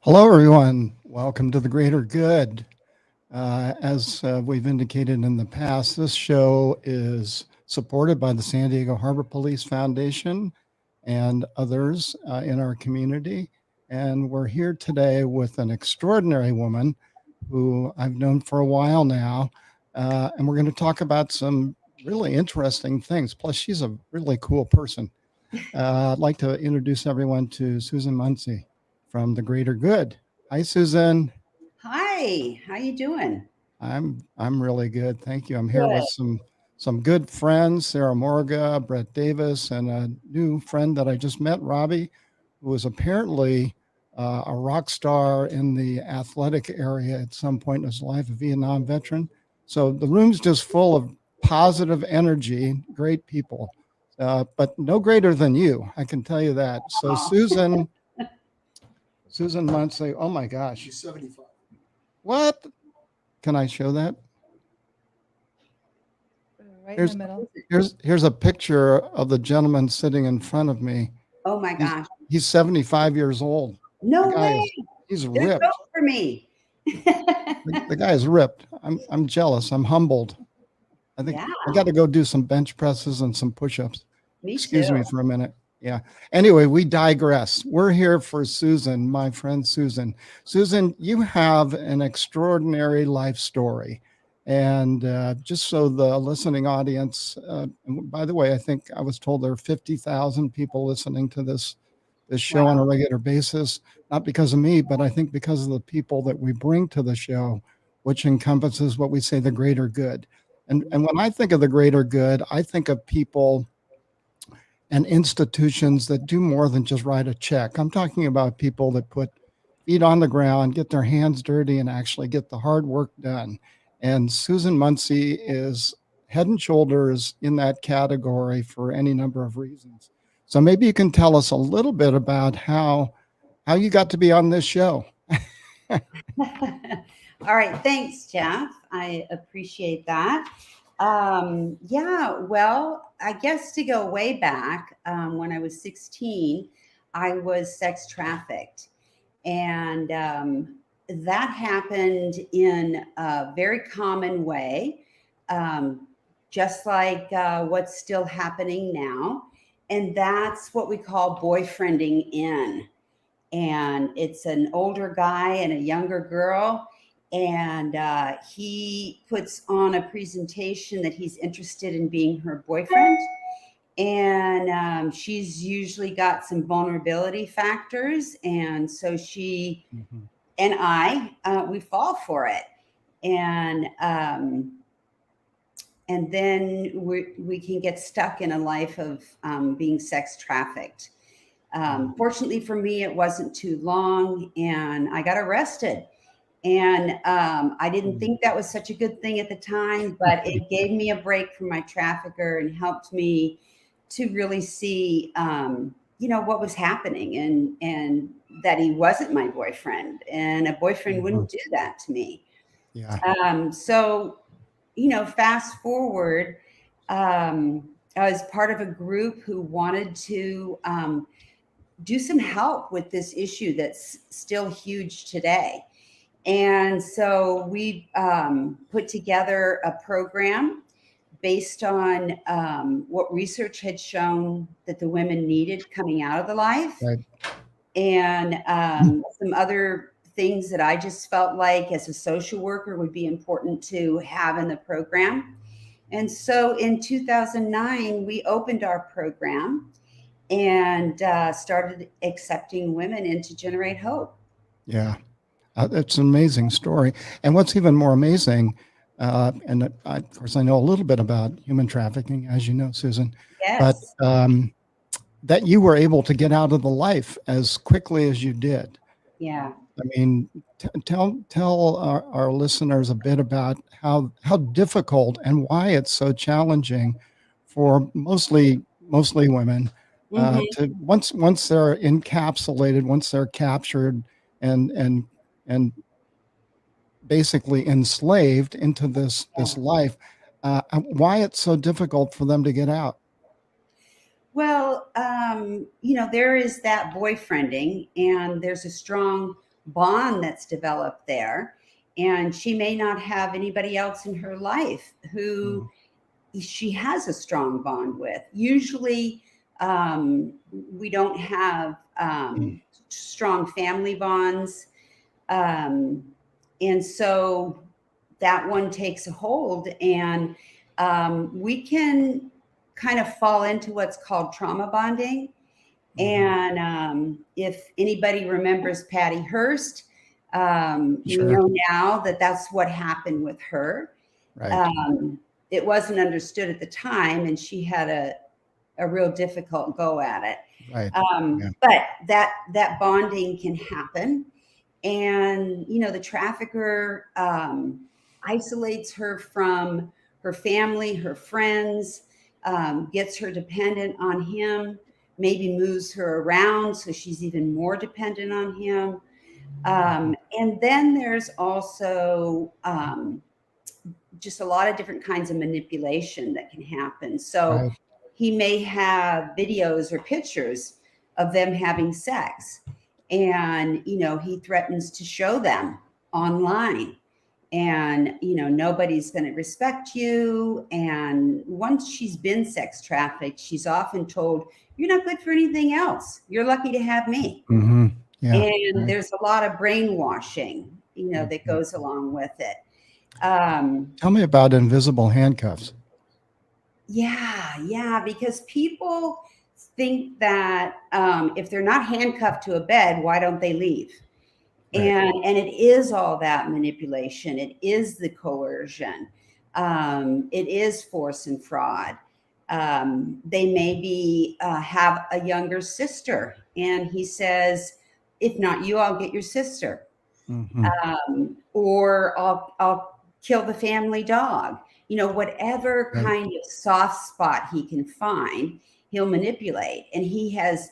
Hello, everyone. Welcome to the Greater Good. As we've indicated in the past, this show is supported by the San Diego Harbor Police Foundation and others in our community. And we're here today with an extraordinary woman who I've known for a while now. And we're going to talk about some really interesting things. Plus, she's a really cool person. I'd like to introduce everyone to Susan Munsey from the Greater Good. Hi, Susan. Hi, how you doing? I'm really good, thank you. I'm here Good. with some good friends, Sarah Morga, Brett Davis, and a new friend that I just met, Robbie, who was apparently a rock star in the athletic area at some point in his life, a Vietnam veteran. So the room's just full of positive energy, great people, but no greater than you, I can tell you that. So Aw. Susan Munsey, oh my gosh. She's 75. What? Can I show that? Right Here's- in the middle. Here's a picture of the gentleman sitting in front of me. Oh my gosh. He's 75 years old. No the guy way. He's There's ripped. hope for me. The guy is ripped. I'm jealous. I'm humbled. I think Yeah. I got to go do some bench presses and some push-ups. Me Excuse too. me for a minute. Yeah. Anyway, we digress. We're here for Susan, my friend Susan. Susan, you have an extraordinary life story. And just so the listening audience, and by the way, I think I was told there are 50,000 people listening to this show on a regular basis, not because of me, but I think because of the people that we bring to the show, which encompasses what we say the greater good. And when I think of the greater good, I think of people and institutions that do more than just write a check. I'm talking about people that put feet on the ground, get their hands dirty, and actually get the hard work done. And Susan Munsey is head and shoulders in that category for any number of reasons. So maybe you can tell us a little bit about how you got to be on this show. All right. Thanks, Jeff. I appreciate that. Yeah, well, I guess to go way back, when I was 16, I was sex trafficked. And that happened in a very common way, just like what's still happening now. And that's what we call boyfriending in. And it's an older guy and a younger girl. And he puts on a presentation that he's interested in being her boyfriend. And she's usually got some vulnerability factors. And so she and we fall for it. And then we can get stuck in a life of being sex trafficked. Fortunately for me, it wasn't too long, and I got arrested. And I didn't think that was such a good thing at the time, but it gave me a break from my trafficker and helped me to really see, what was happening and that he wasn't my boyfriend, and a boyfriend wouldn't do that to me. Yeah. So, fast forward, I was part of a group who wanted to do some help with this issue that's still huge today. And so we put together a program based on what research had shown that the women needed coming out of the life. Right. And some other things that I just felt like as a social worker would be important to have in the program. And so in 2009, we opened our program and started accepting women into GenerateHope. Yeah. It's an amazing story. And what's even more amazing, and of course, I know a little bit about human trafficking, as you know, Susan, Yes. but that you were able to get out of the life as quickly as you did. Yeah. I mean, tell our listeners a bit about how difficult and why it's so challenging for mostly women to once they're encapsulated, once they're captured and basically enslaved into this life, why it's so difficult for them to get out. Well, there is that boyfriending, and there's a strong bond that's developed there. And she may not have anybody else in her life who she has a strong bond with. Usually, we don't have strong family bonds. And so that one takes a hold, and we can kind of fall into what's called trauma bonding. And if anybody remembers Patty Hearst, we know now that that's what happened with her. Right. It wasn't understood at the time, and she had a real difficult go at it. Right. But that bonding can happen. And, the trafficker isolates her from her family, her friends, gets her dependent on him, maybe moves her around so she's even more dependent on him. And then there's also just a lot of different kinds of manipulation that can happen. So he may have videos or pictures of them having sex, and he threatens to show them online, and nobody's going to respect you. And once she's been sex trafficked, she's often told, you're not good for anything else, you're lucky to have me. And there's a lot of brainwashing that goes along with it. Tell me about invisible handcuffs. Yeah, because people think that if they're not handcuffed to a bed, why don't they leave? And it is all that manipulation. It is the coercion. It is force and fraud. They maybe have a younger sister, and he says, if not you, I'll get your sister. Or I'll kill the family dog. Whatever kind of soft spot he can find, he'll manipulate. And he has,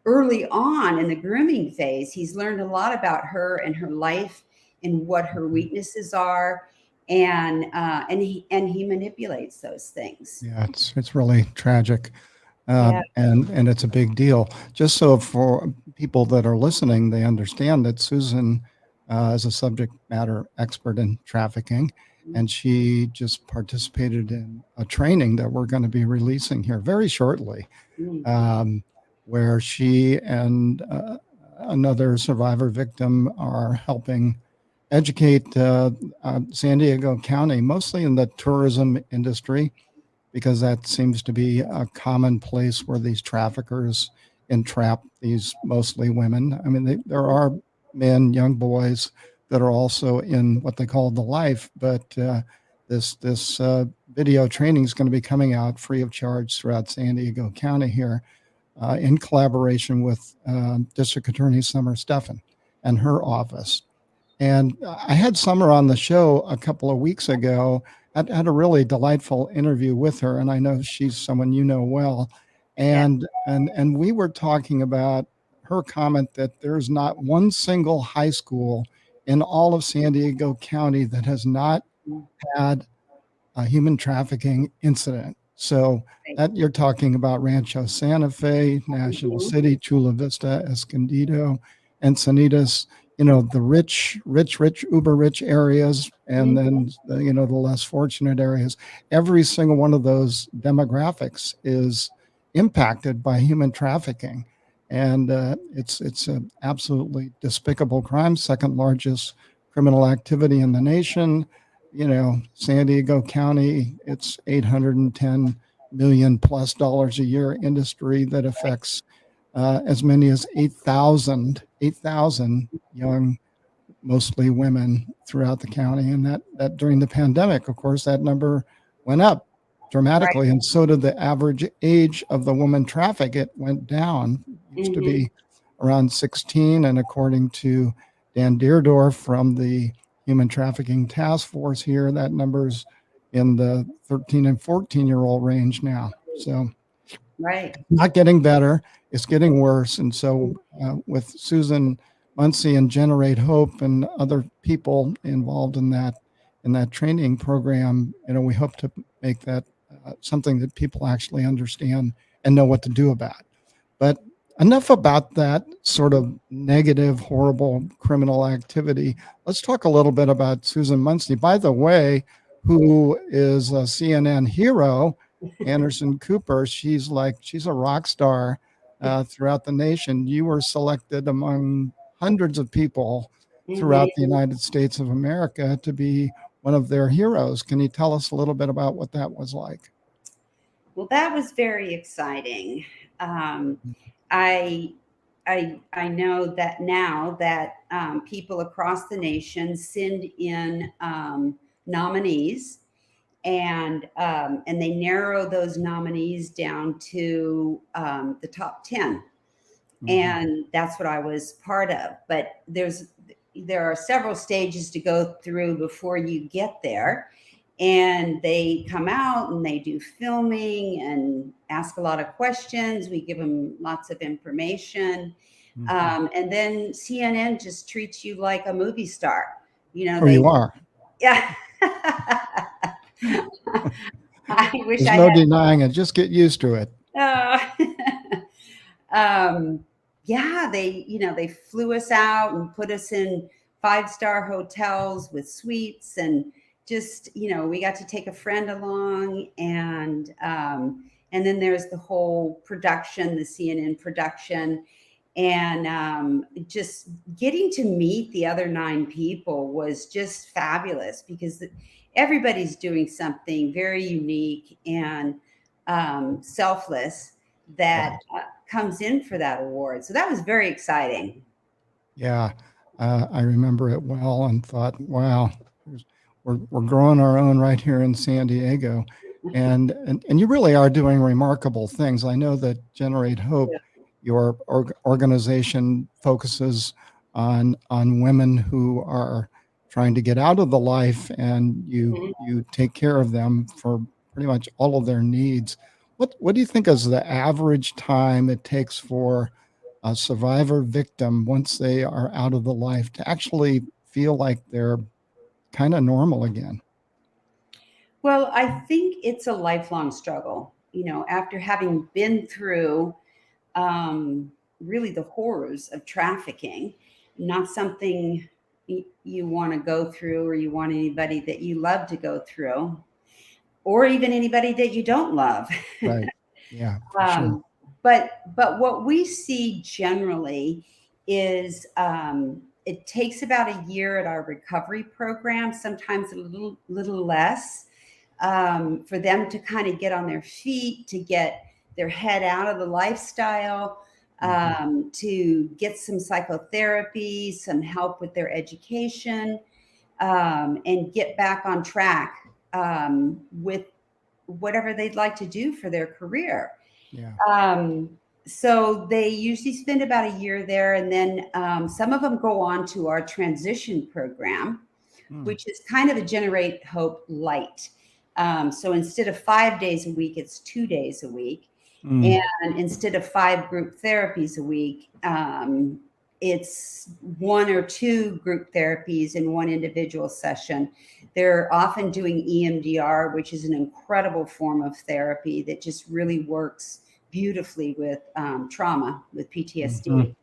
early on in the grooming phase, he's learned a lot about her and her life and what her weaknesses are. And he manipulates those things. Yeah, it's really tragic. And it's a big deal. Just so for people that are listening, they understand that Susan is a subject matter expert in trafficking, and she just participated in a training that we're going to be releasing here very shortly, where she and another survivor victim are helping educate San Diego County, mostly in the tourism industry, because that seems to be a common place where these traffickers entrap these mostly women. I mean, there are men, young boys that are also in what they call the life, but this video training is going to be coming out free of charge throughout San Diego County here in collaboration with District Attorney Summer Steffen and her office. And I had Summer on the show a couple of weeks ago. I had a really delightful interview with her, and I know she's someone you know well. And we were talking about her comment that there's not one single high school in all of San Diego County that has not had a human trafficking incident. So that you're talking about Rancho Santa Fe, National City, Chula Vista, Escondido, Encinitas, the rich, uber rich areas, and then, the less fortunate areas. Every single one of those demographics is impacted by human trafficking. And it's an absolutely despicable crime, second largest criminal activity in the nation. San Diego County, it's $810 million plus a year industry that affects as many as 8,000 young, mostly women throughout the county. And that during the pandemic, of course, that number went up dramatically. And so did the average age of the woman trafficked. It went down. It used to be around 16. And according to Dan Deerdorf from the Human Trafficking Task Force here, that number's in the 13 and 14-year-old range now. So not getting better, it's getting worse. And so with Susan Munsey and GenerateHope and other people involved in that training program, we hope to make that something that people actually understand and know what to do about. But enough about that sort of negative, horrible criminal activity. Let's talk a little bit about Susan Munsey, by the way, who is a CNN hero, Anderson Cooper. She's a rock star throughout the nation. You were selected among hundreds of people throughout the United States of America to be one of their heroes. Can you tell us a little bit about what that was like? Well, that was very exciting. I I know that now that people across the nation send in nominees, and they narrow those nominees down to the top 10, and that's what I was part of. But there are several stages to go through before you get there. And they come out and they do filming and ask a lot of questions. We give them lots of information. And then CNN just treats you like a movie star. You know, You are. Yeah. I wish There's I no had. denying it. Just get used to it. Yeah, they flew us out and put us in 5-star hotels with suites, and just, we got to take a friend along, and then there's the whole production, the CNN production, and just getting to meet the other 9 people was just fabulous, because everybody's doing something very unique and selfless that comes in for that award. So that was very exciting. Yeah, I remember it well and thought, wow, we're growing our own right here in San Diego. And you really are doing remarkable things. I know that Generate Hope, your organization, focuses on women who are trying to get out of the life, and you take care of them for pretty much all of their needs. What do you think is the average time it takes for a survivor victim, once they are out of the life, to actually feel like they're kind of normal again? Well, I think it's a lifelong struggle, after having been through really the horrors of trafficking. Not something you want to go through, or you want anybody that you love to go through, or even anybody that you don't love. Right. Yeah, for sure. But what we see generally is it takes about a year at our recovery program, sometimes a little less, for them to kind of get on their feet, to get their head out of the lifestyle, to get some psychotherapy, some help with their education, and get back on track with whatever they'd like to do for their career. So they usually spend about a year there, and then some of them go on to our transition program, which is kind of a Generate Hope light. So instead of 5 days a week, it's 2 days a week. And instead of 5 group therapies a week, it's 1 or 2 group therapies in one individual session. They're often doing EMDR, which is an incredible form of therapy that just really works beautifully with trauma, with PTSD.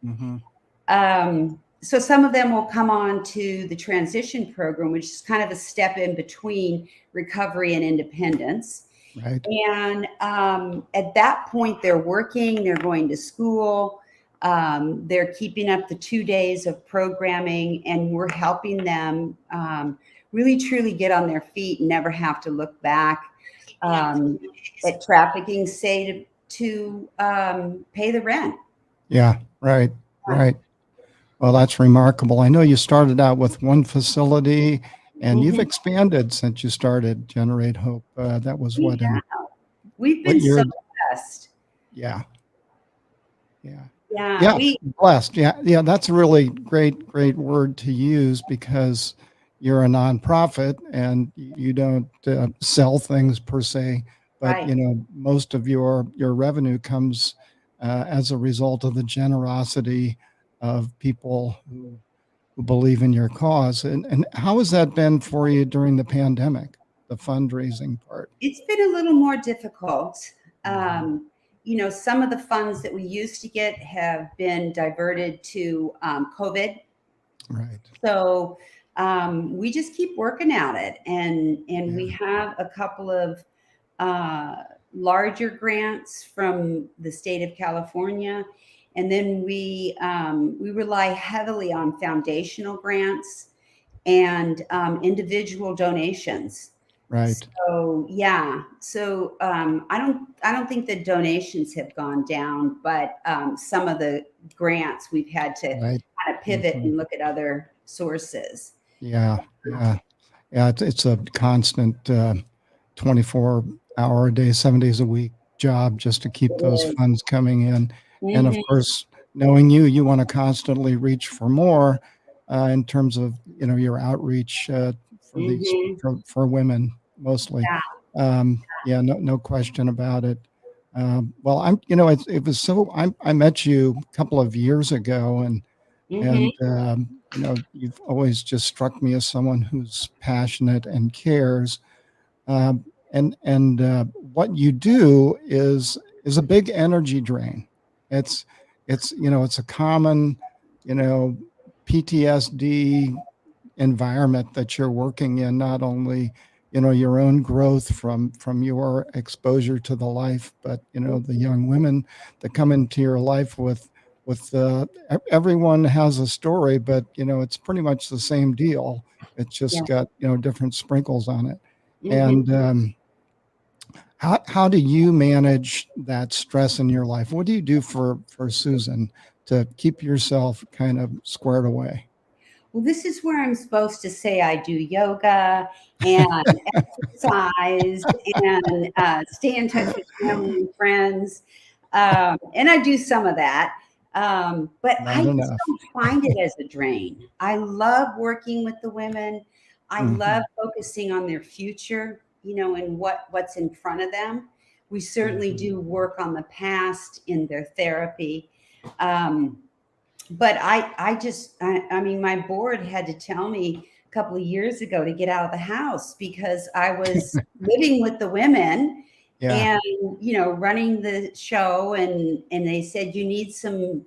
So some of them will come on to the transition program, which is kind of a step in between recovery and independence. Right. And at that point, they're working, they're going to school, they're keeping up the 2 days of programming, and we're helping them really truly get on their feet and never have to look back at trafficking, say, to pay the rent. Yeah, right. Well, that's remarkable. I know you started out with one facility, and you've expanded since you started Generate Hope. That was we've been so blessed. Yeah. Blessed. Yeah. That's a really great word to use, because you're a nonprofit and you don't sell things per se, but most of your revenue comes as a result of the generosity of people who believe in your cause. And how has that been for you during the pandemic, the fundraising part? It's been a little more difficult. some of the funds that we used to get have been diverted to COVID. Right. So we just keep working at it, and we have a couple of larger grants from the state of California, and then we rely heavily on foundational grants and individual donations. Right. So yeah, so I don't think the donations have gone down, but some of the grants we've had to Right. kind of pivot and look at other sources. Yeah. Yeah. Yeah. It's a constant 24-hour a day, 7 days a week job just to keep those funds coming in. And of course, knowing you want to constantly reach for more in terms of, your outreach for these for women mostly. Yeah. No question about it. Well, it was so, I met you a couple of years ago, and you've always just struck me as someone who's passionate and cares. And what you do is a big energy drain. It's a common, PTSD environment that you're working in, not only your own growth from your exposure to the life, but the young women that come into your life with everyone has a story, but it's pretty much the same deal. It's just got different sprinkles on it. And how do you manage that stress in your life? What do you do for Susan to keep yourself kind of squared away? Well, this is where I'm supposed to say I do yoga and exercise and stay in touch with family and friends. And I do some of that. But I just don't find it as a drain. I love working with the women. I love focusing on their future, and what's in front of them. We certainly do work on the past in their therapy. But I mean, my board had to tell me a couple of years ago to get out of the house because I was living with the women and, running the show. And they said, you need some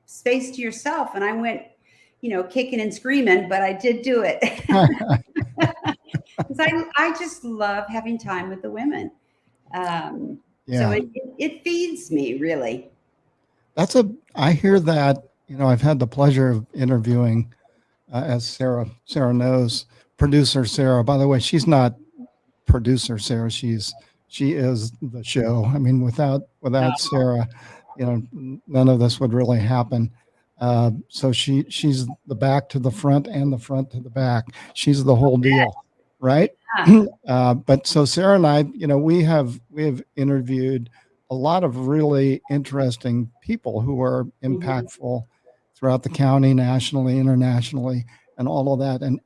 space to yourself. And I went, kicking and screaming, but I did do it. Because I just love having time with the women. So it feeds me, really. I hear that. I've had the pleasure of interviewing, as Sarah knows, producer Sarah. By the way, she's not producer Sarah. She is the show. I mean, without Sarah, none of this would really happen. So she's the back to the front and the front to the back. She's the whole deal, right? But so Sarah and I, we have interviewed a lot of really interesting people who are impactful throughout the county, nationally, internationally, and all of that. And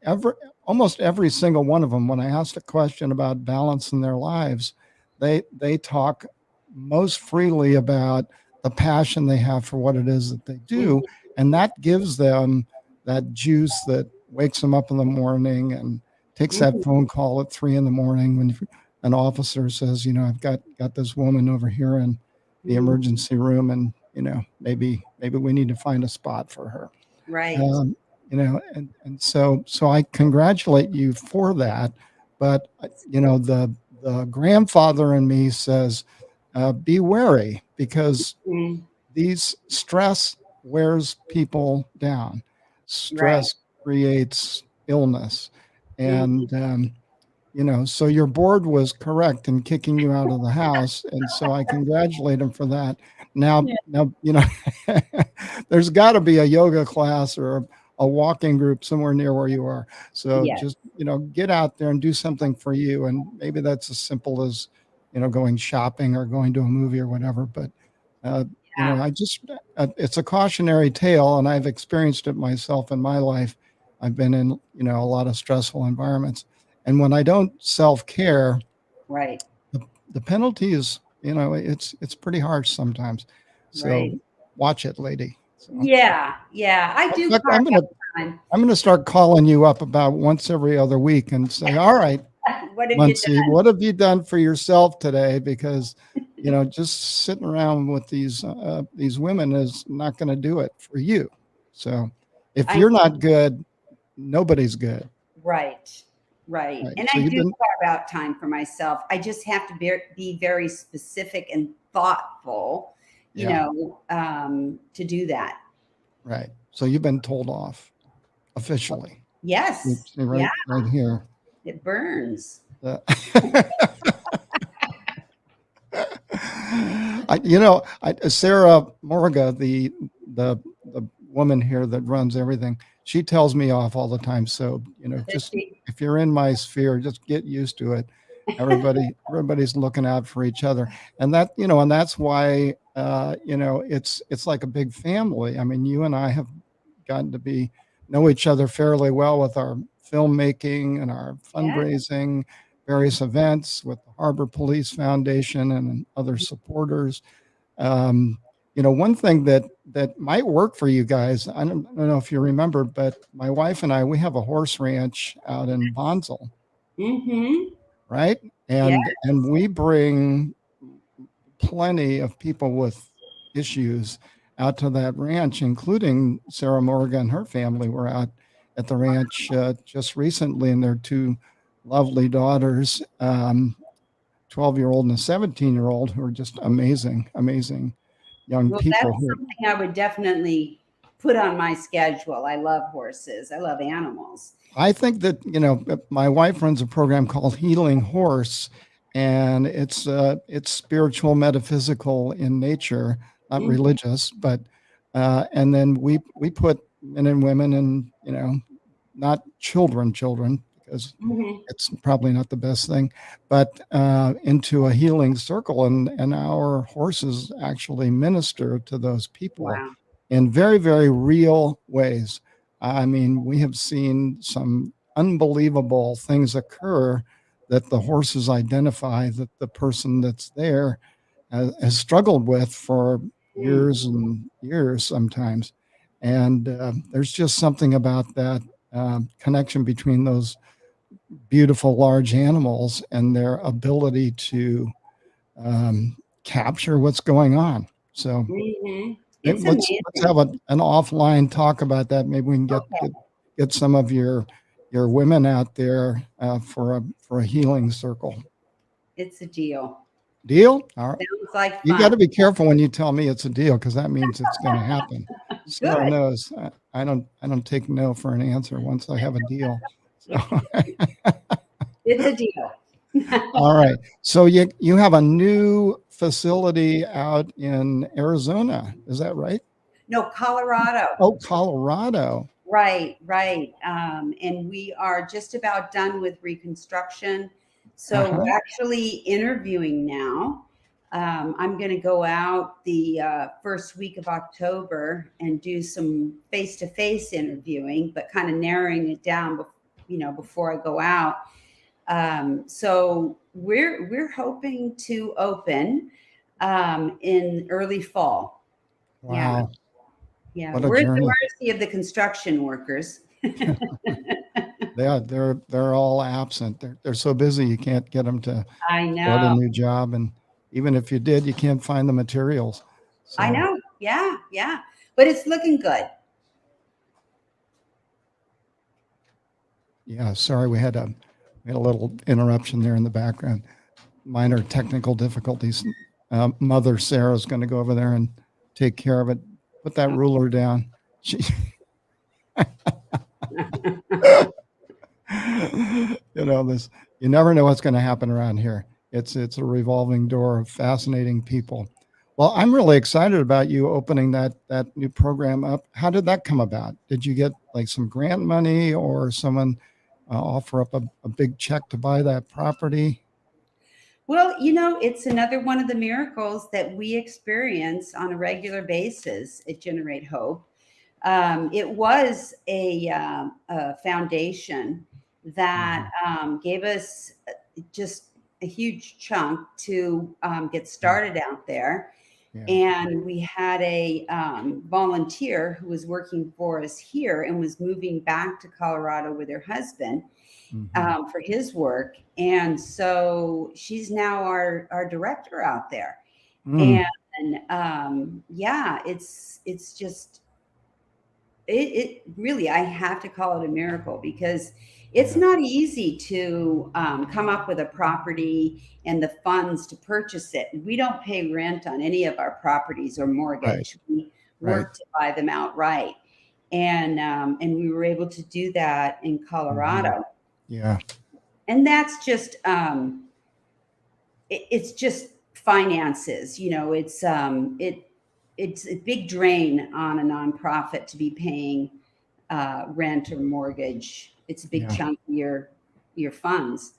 almost every single one of them, when I asked a question about balance in their lives, they talk most freely about the passion they have for what it is that they do. And that gives them that juice that wakes them up in the morning and takes that phone call at 3 a.m. when an officer says, I've got this woman over here in the emergency room, and maybe we need to find a spot for her. Right. And so I congratulate you for that. But the grandfather in me says, be wary, because these stress wears people down. Stress creates illness. And so your board was correct in kicking you out of the house, and so I congratulate him for that. Now, there's got to be a yoga class or a walking group somewhere near where you are. So just get out there and do something for you, and maybe that's as simple as going shopping or going to a movie or whatever. But it's a cautionary tale, and I've experienced it myself in my life. I've been in a lot of stressful environments. And when I don't self-care, the penalty is, it's pretty harsh sometimes. So watch it, lady. So, I do. I'm gonna start calling you up about once every other week and say, all right, what have Munsey, you done? what have you done for yourself today? Because just sitting around with these women is not going to do it for you. So if I you're not good, nobody's good. Right, right. Right. And So I you've do been, carve out time for myself. I just have to be very specific and thoughtful, yeah, to do that. right. So you've been told off officially. Yes. It's right, Yeah. right here. It burns. Uh, Sarah Morga, the woman here that runs everything, she tells me off all the time. So, Does just she? if you're in my sphere, just get used to it. Everybody's looking out for each other. And and that's why, it's like a big family. I mean, you and I have gotten to know each other fairly well with our filmmaking and our Yeah. fundraising, various events with the Harbor Police Foundation and other supporters. One thing that might work for you guys, I don't know if you remember, but my wife and I, we have a horse ranch out in Bonsall, Mm-hmm. right? Yeah. And we bring plenty of people with issues out to that ranch, including Sarah Morgan and her family were out at the ranch just recently, and their two lovely daughters, 12-year-old and a 17-year-old, who are just amazing, amazing young Well, people that's who something I would definitely put on my schedule. I love horses. I love animals. I think that, my wife runs a program called Healing Horse, and it's spiritual, metaphysical in nature, not Mm-hmm. religious, but and then we put men and women and, not children, because Mm-hmm. it's probably not the best thing, but into a healing circle, and our horses actually minister to those people Wow. in very, very real ways. I mean, we have seen some unbelievable things occur that the horses identify that the person that's there has struggled with for Mm. years and years sometimes. And there's just something about that connection between those beautiful large animals and their ability to um, capture what's going on. So Mm-hmm. maybe It's let's have amazing. an offline talk about that. Maybe we can Okay. get some of your women out there for a healing circle. It's a deal. Deal? All right. Sounds like You got fun. to be careful when you tell me it's a deal, because that means it's going to happen. Sarah Good. knows I don't take no for an answer once I have a deal. So It's a deal. all right. So you have a new facility out in Arizona. Is that right? No, Colorado. Oh, Colorado. Right, right. And we are just about done with reconstruction. So Uh-huh. we're actually interviewing now. I'm going to go out the first week of October and do some face-to-face interviewing, but kind of narrowing it down, before I go out. So we're hoping to open in early fall. Yeah, Wow. yeah. What a We're at the journey. mercy of the construction workers. They're all absent. They're so busy you can't get them to I start a know. new job, and even if you did, you can't find the materials. I So know. Yeah, yeah. But it's looking good. yeah, sorry we had a little interruption there in the background. Minor technical difficulties. Mother Sarah's going to go over there and take care of it. Put that ruler down. She, this, you never know what's going to happen around here. It's a revolving door of fascinating people. Well, I'm really excited about you opening that new program up. How did that come about? Did you get like some grant money, or someone offer up a big check to buy that property? Well, it's another one of the miracles that we experience on a regular basis at Generate Hope. It was a foundation that Mhm. gave us just a huge chunk to get started out there. Yeah. And we had a volunteer who was working for us here and was moving back to Colorado with her husband Hmm. for his work. And so she's now our director out there. Mm, Yeah, it's just it really, I have to call it a miracle because it's yeah. not easy to come up with a property and the funds to purchase it. We don't pay rent on any of our properties or Right. mortgage. We Right. work to buy them outright, and we were able to do that in Hmm. Colorado, Yeah. and that's just it's just finances. It's a big drain on a nonprofit to be paying rent or mortgage. It's a big Yeah. chunk of your funds.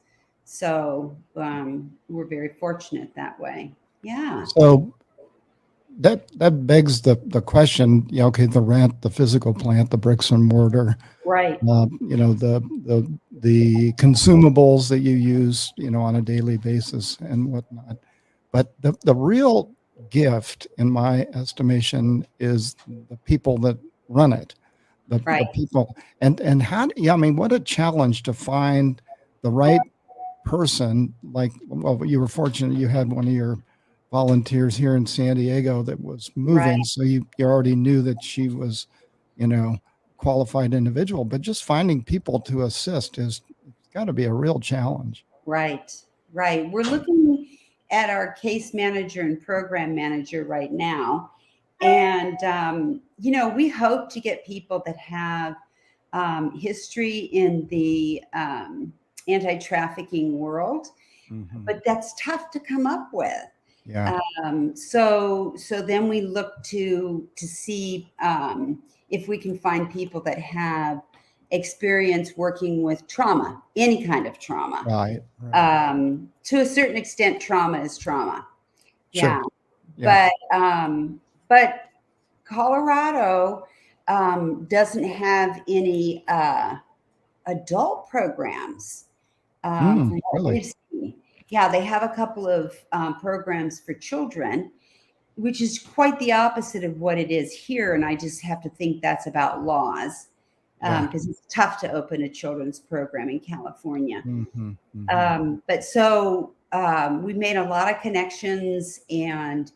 So we're very fortunate that way. Yeah. So that begs the question. Yeah. Okay. The rent, the physical plant, the bricks and mortar. Right. The consumables that you use, on a daily basis and whatnot. But the real gift, in my estimation, is the people that run it, the Right. people. And how, yeah, I mean, what a challenge to find the right person. Like, well, you were fortunate you had one of your volunteers here in San Diego that was Right. moving. So you already knew that she was, you know, qualified individual, but just finding people to assist is, it's got to be a real challenge. Right. Right. We're looking at our case manager and program manager right now. And, we hope to get people that have history in the anti-trafficking world, Hmm. but that's tough to come up with. Yeah. So then we look to see if we can find people that have experience working with trauma, any kind of trauma. Right. Right. To a certain extent, trauma is trauma. Sure. Yeah, Yeah. but Colorado doesn't have any adult programs from what Really? we've seen. Yeah, they have a couple of programs for children, which is quite the opposite of what it is here. And I just have to think that's about laws Yeah. because it's tough to open a children's program in California. Hmm. Hmm. But so we made a lot of connections, and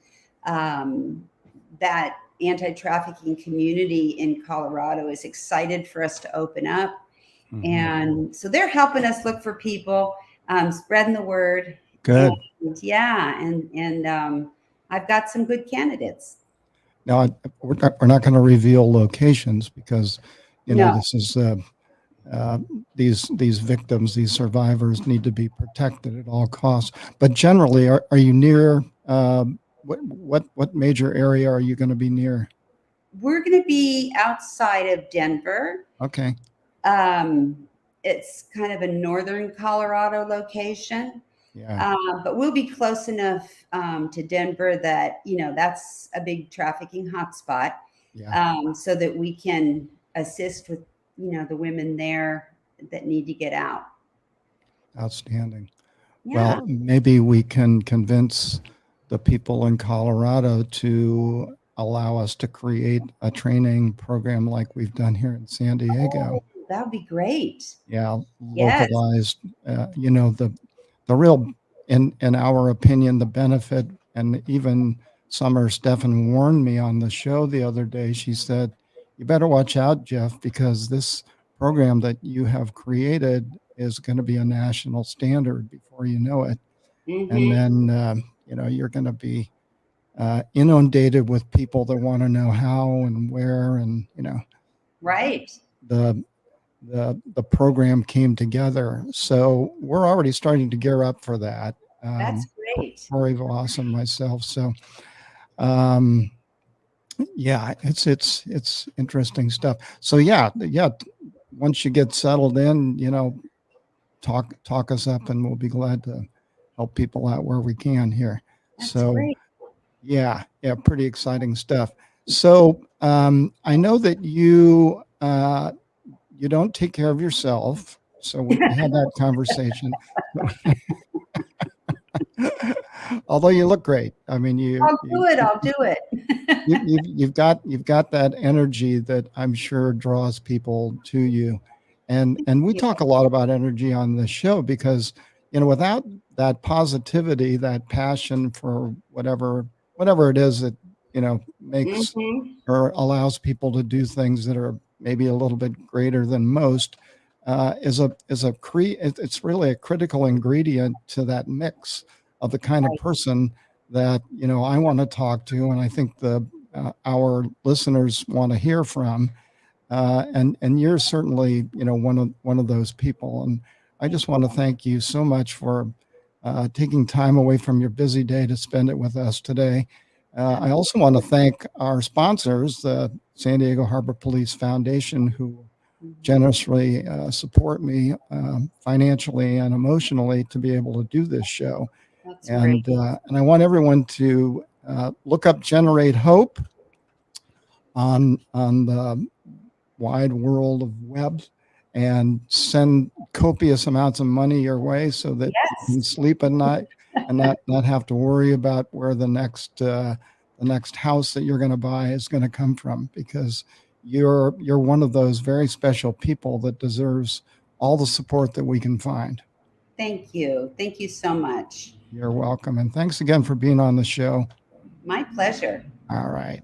that anti-trafficking community in Colorado is excited for us to open up. Hmm. And so they're helping us look for people, spreading the word. And Good. yeah, and I've got some good candidates. Now, we're not going to reveal locations because, No, this is uh, these victims, these survivors need to be protected at all costs. But generally, are you near? What major area are you going to be near? we're going to be outside of Denver. Okay. Um, it's kind of a northern Colorado location. Yeah. But we'll be close enough to Denver that, that's a big trafficking hotspot, Yeah. so that we can assist with, the women there that need to get out. Outstanding. Yeah, Well, maybe we can convince the people in Colorado to allow us to create a training program like we've done here in San Diego. that would be great. Yeah, Yes. localized. The real, in our opinion, the benefit, and even Summer Stefan warned me on the show the other day. She said, "You better watch out, Jeff, because this program that you have created is going to be a national standard before you know it, and Hmm. then you're going to be inundated with people that want to know how and where, and Right. the the program came together. So we're already starting to gear up for that. That's great. Corey Voss and myself. So um, yeah, it's interesting stuff. So yeah. Once you get settled in, talk us up, and we'll be glad to help people out where we can here. That's So great. yeah, pretty exciting stuff. So I know that you don't take care of yourself. So we had that conversation. Although you look great. I mean, I'll do it. I'll do it. you've got that energy that I'm sure draws people to you. And we Yeah. talk a lot about energy on the show because, without that positivity, that passion for whatever whatever it is that, makes Mm-hmm. or allows people to do things that are maybe a little bit greater than most, it's really a critical ingredient to that mix of the kind of Right. person that I want to talk to, and I think our listeners want to hear from. And you're certainly one of those people, and I Thank just want to thank you so much for taking time away from your busy day to spend it with us today. I also want to thank our sponsors, the San Diego Harbor Police Foundation, who you. generously support me financially and emotionally to be able to do this show. That's great. And I want everyone to look up Generate Hope on the wide world of web and send copious amounts of money your way so that you can Yes. sleep at night and not have to worry about where the next house that you're going to buy is going to come from, because you're one of those very special people that deserves all the support that we can find. Thank you. Thank you so much. You're welcome, and thanks again for being on the show. My pleasure. All right.